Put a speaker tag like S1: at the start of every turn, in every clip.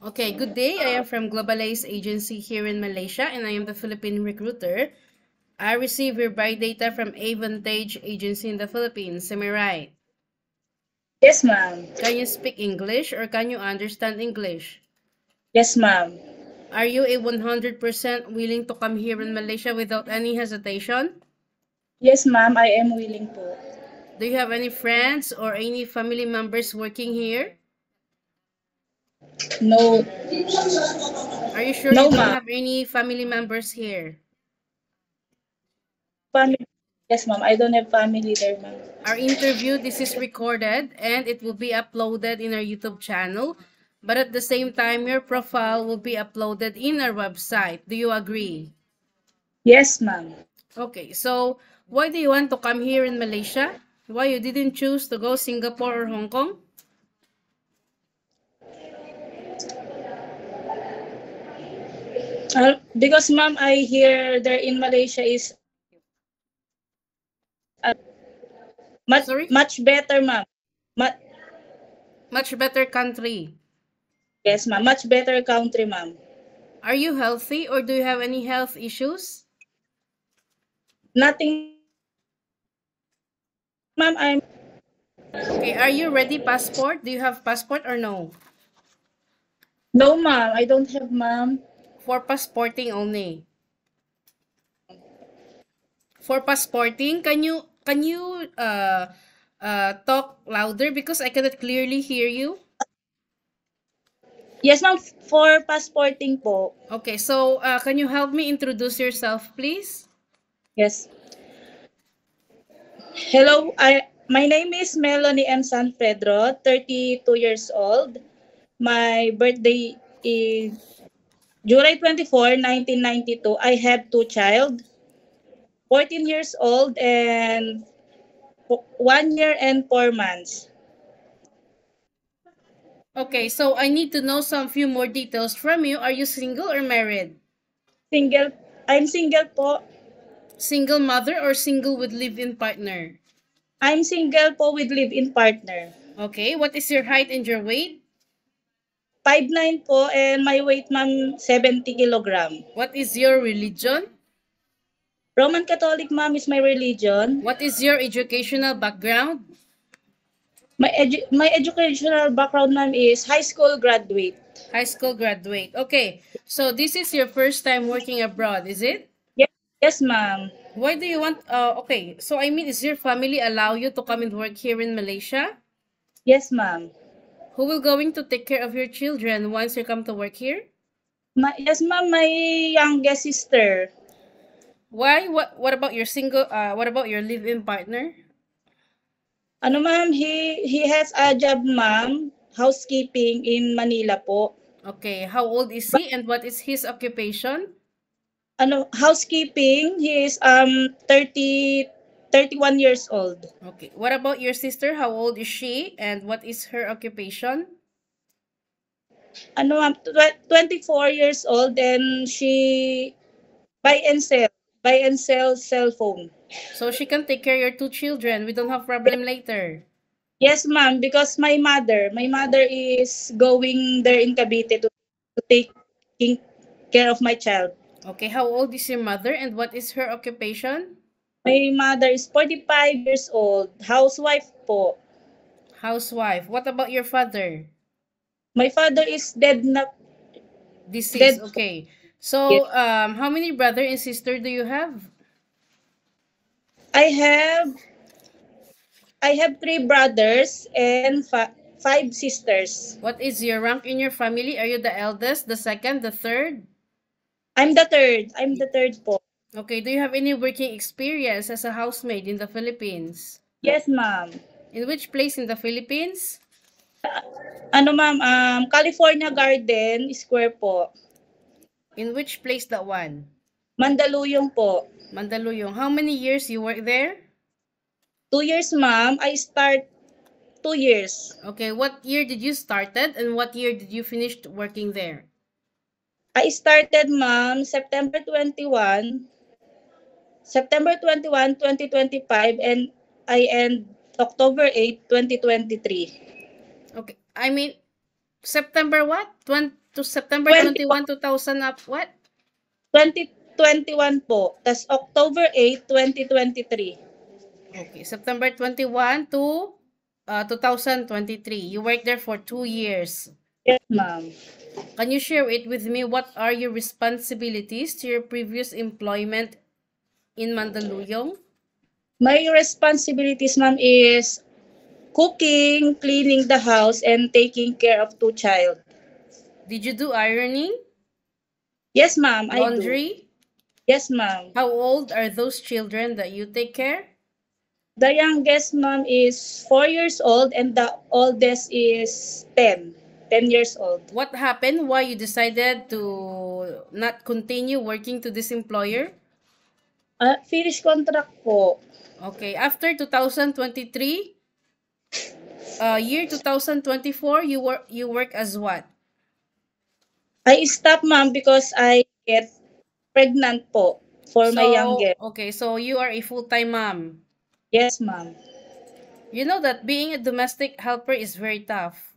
S1: Okay, good day. I am from Globalize Agency here in Malaysia, and I am the Philippine recruiter. I receive your buy data from Avantage Agency in the Philippines. Am I right?
S2: Yes, ma'am.
S1: Can you speak English or can you understand English?
S2: Yes, ma'am.
S1: Are you a 100% willing to come here in Malaysia without any hesitation?
S2: Yes, ma'am. I am willing po.
S1: Do you have any friends or any family members working here?
S2: No.
S1: Are you sure you
S2: No,
S1: don't
S2: ma'am.
S1: have any family members here?
S2: Family. Yes, ma'am. I don't have family there, ma'am.
S1: Our interview, this is recorded and it will be uploaded in our YouTube channel. But at the same time, your profile will be uploaded in our website. Do you agree?
S2: Yes, ma'am.
S1: Okay, so why do you want to come here in Malaysia? Why you didn't choose to go Singapore or Hong Kong?
S2: Because, ma'am, I hear there in Malaysia is uh,
S1: Sorry?
S2: much better, ma'am. Much,
S1: Much better country.
S2: yes, ma'am. Much better country, ma'am.
S1: Are you healthy or do you have any health issues?
S2: Nothing, ma'am.
S1: Okay, are you ready passport? Do you have passport or no?
S2: No, ma'am. I don't have, ma'am.
S1: For passporting only. For passporting, can you talk louder because I cannot clearly hear you?
S2: Yes, ma'am. For passporting po.
S1: Okay, so can you help me introduce yourself, please?
S2: Yes. Hello. My name is Melanie M. San Pedro, 32 years old. My birthday is July 24, 1992. I have two child, 14 years old and 1 year and 4 months.
S1: Okay, so I need to know some few more details from you. Are you single or married?
S2: Single. I'm single po.
S1: Single mother or single with live-in partner?
S2: I'm single po with live-in partner.
S1: Okay, what is your height and your weight?
S2: 5'9" po and my weight ma'am 70 kilogram.
S1: What is your religion?
S2: Roman Catholic ma'am is my religion.
S1: What is your educational background?
S2: My educational background ma'am is high school graduate.
S1: High school graduate. Okay, so this is your first time working abroad, is it?
S2: Yes, yes ma'am.
S1: Why do you want, okay, so I mean, is your family allow you to come and work here in Malaysia?
S2: Yes ma'am.
S1: Who will going to take care of your children once you come to work here?
S2: Yes ma'am, my youngest sister.
S1: Why? What about your what about your live-in partner?
S2: Ano ma'am, he has a job ma'am, housekeeping in Manila po.
S1: Okay, how old is he and what is his occupation?
S2: Housekeeping, he is 31 years old.
S1: Okay, what about your sister? How old is she and what is her occupation?
S2: Ma'am, 24 years old and she buy and sell, buy and sell cell phone.
S1: So she can take care of your two children. We don't have problem later.
S2: Yes ma'am, because my mother is going there in Cavite to taking care of my child.
S1: Okay, how old is your mother and what is her occupation?
S2: My mother is 45 years old, housewife po.
S1: Housewife. What about your father?
S2: My father is dead na
S1: Deceased.
S2: dead.
S1: Okay.
S2: Yes.
S1: So, how many brother and sister do you have?
S2: I have I have three brothers and five sisters.
S1: What is your rank in your family? Are you the eldest, the second, the third?
S2: I'm the third. I'm the third po.
S1: Okay. Do you have any working experience as a housemaid in the Philippines?
S2: Yes, ma'am.
S1: In which place in the Philippines?
S2: Ma'am, California Garden Square po.
S1: In which place that one?
S2: Mandaluyong po.
S1: Mandaluyong. How many years you work there?
S2: 2 years, ma'am. I start 2 years.
S1: Okay. What year did you started and what year did you finish working there?
S2: I started, ma'am, September 21, 2025 and I end October 8, 2023.
S1: Okay. I mean, September what? to September 21, 2000 up what?
S2: 2021 po. Tas October 8, 2023.
S1: Okay, September 21 to 2023. You worked there for 2 years.
S2: Yes, ma'am.
S1: Can you share it with me? What are your responsibilities to your previous employment in Mandaluyong?
S2: My responsibilities, ma'am, is cooking, cleaning the house, and taking care of 2 child.
S1: Did you do ironing?
S2: Yes, ma'am, I do.
S1: Laundry?
S2: Yes, ma'am.
S1: How old are those children that you take care?
S2: The youngest, ma'am, is 4 years old and the oldest is 10 years old.
S1: What happened? Why you decided to not continue working to this employer?
S2: Finish contract po.
S1: Okay, after 2023, year 2024, you work as what?
S2: I stopped, ma'am, because I get pregnant po for my youngest.
S1: Okay, so you are a full-time mom.
S2: Yes, ma'am.
S1: You know that being a domestic helper is very tough.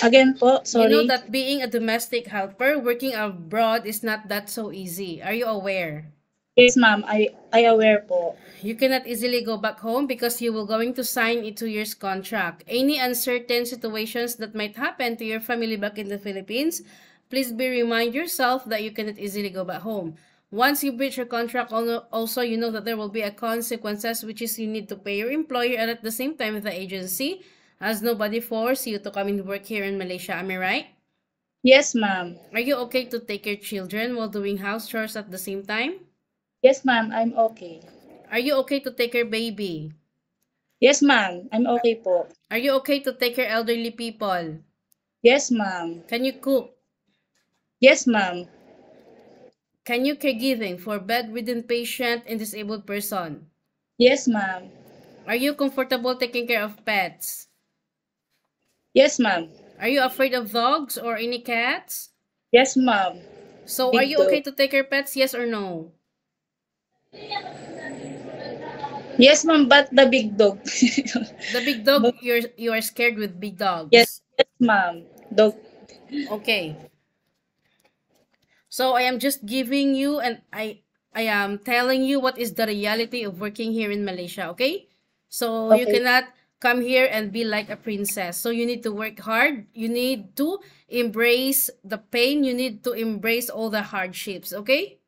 S2: Again po, sorry.
S1: You know that being a domestic helper, working abroad is not that so easy. Are you aware?
S2: Yes, ma'am. I aware po.
S1: You cannot easily go back home because you will going to sign a 2 years contract. Any uncertain situations that might happen to your family back in the Philippines, please remind yourself that you cannot easily go back home. Once you breach your contract, also you know that there will be a consequences, which is you need to pay your employer and at the same time the agency, as nobody forced you to come and work here in Malaysia. Am I right?
S2: Yes, ma'am.
S1: Are you okay to take your children while doing house chores at the same time?
S2: Yes, ma'am. I'm okay.
S1: Are you okay to take your baby?
S2: Yes, ma'am. I'm okay po.
S1: Are you okay to take care elderly people?
S2: Yes, ma'am.
S1: Can you cook?
S2: Yes, ma'am.
S1: Can you caregiving for bedridden patient and disabled person?
S2: Yes, ma'am.
S1: Are you comfortable taking care of pets?
S2: Yes, ma'am.
S1: Are you afraid of dogs or any cats?
S2: Yes, ma'am.
S1: So
S2: Big
S1: are you
S2: dog.
S1: okay to take care of pets? Yes or no?
S2: Yes, ma'am, but the big dog.
S1: The big dog, you are scared with big dogs.
S2: Yes, ma'am. Dog.
S1: Okay. So I am just giving you and I am telling you what is the reality of working here in Malaysia, okay? So you
S2: Okay.
S1: cannot come here and be like a princess. So you need to work hard. You need to embrace the pain. You need to embrace all the hardships, okay?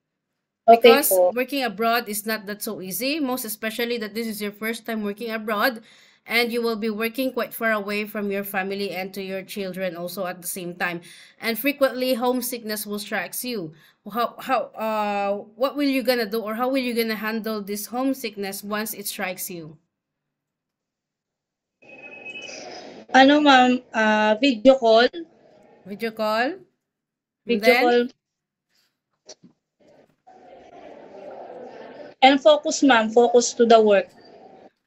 S2: Okay
S1: Because
S2: po.
S1: working abroad is not that so easy, most especially that this is your first time working abroad and you will be working quite far away from your family and to your children also at the same time. And frequently homesickness will strikes you. What will you gonna do or how will you gonna handle this homesickness once it strikes you?
S2: Ano, ma'am? Video call.
S1: Video call? And
S2: Video
S1: then?
S2: call. And focus, ma'am. Focus to the work.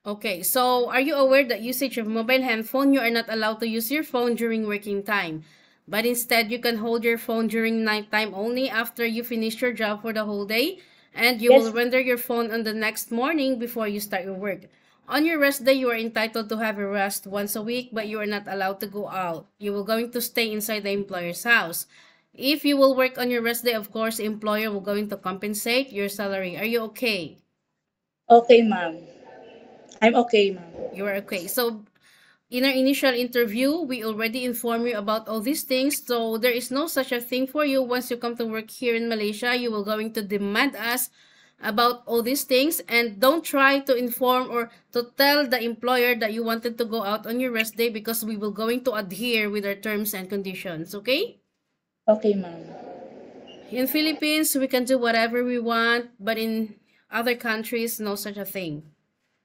S1: Okay, so are you aware that usage of mobile handphone, you are not allowed to use your phone during working time, but instead you can hold your phone during nighttime only after you finish your job for the whole day, and you will
S2: Yes.
S1: render your phone on the next morning before you start your work. On your rest day, you are entitled to have a rest once a week, but you are not allowed to go out. You will going to stay inside the employer's house. If you will work on your rest day, of course, the employer will going to compensate your salary. Are you okay?
S2: Okay, ma'am. I'm okay, ma'am.
S1: You are okay. So in our initial interview, we already informed you about all these things. So there is no such a thing for you. Once you come to work here in Malaysia, you will going to demand us about all these things. And don't try to inform or to tell the employer that you wanted to go out on your rest day because we will going to adhere with our terms and conditions. Okay?
S2: Okay, ma'am.
S1: In Philippines, we can do whatever we want. But in other countries, no such a thing.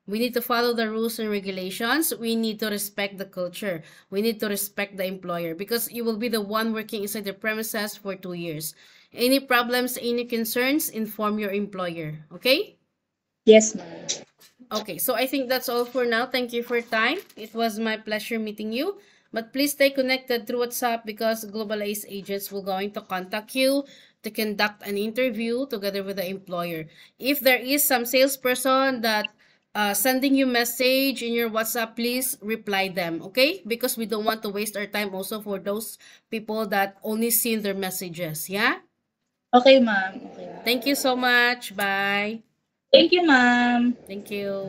S1: We need to follow the rules and regulations. We need to respect the culture. We need to respect the employer because you will be the one working inside the premises for 2 years. Any problems, any concerns, inform your employer. Okay?
S2: Yes, ma'am.
S1: Okay, so I think that's all for now. Thank you for your time. It was my pleasure meeting you. But please stay connected through WhatsApp because Global Ace agents will going to contact you to conduct an interview together with the employer. If there is some salesperson that sending you message in your WhatsApp, please reply them, okay? Because we don't want to waste our time also for those people that only seen their messages, yeah?
S2: Okay, ma'am. Okay.
S1: Thank you so much. Bye.
S2: Thank you, ma'am.
S1: Thank you.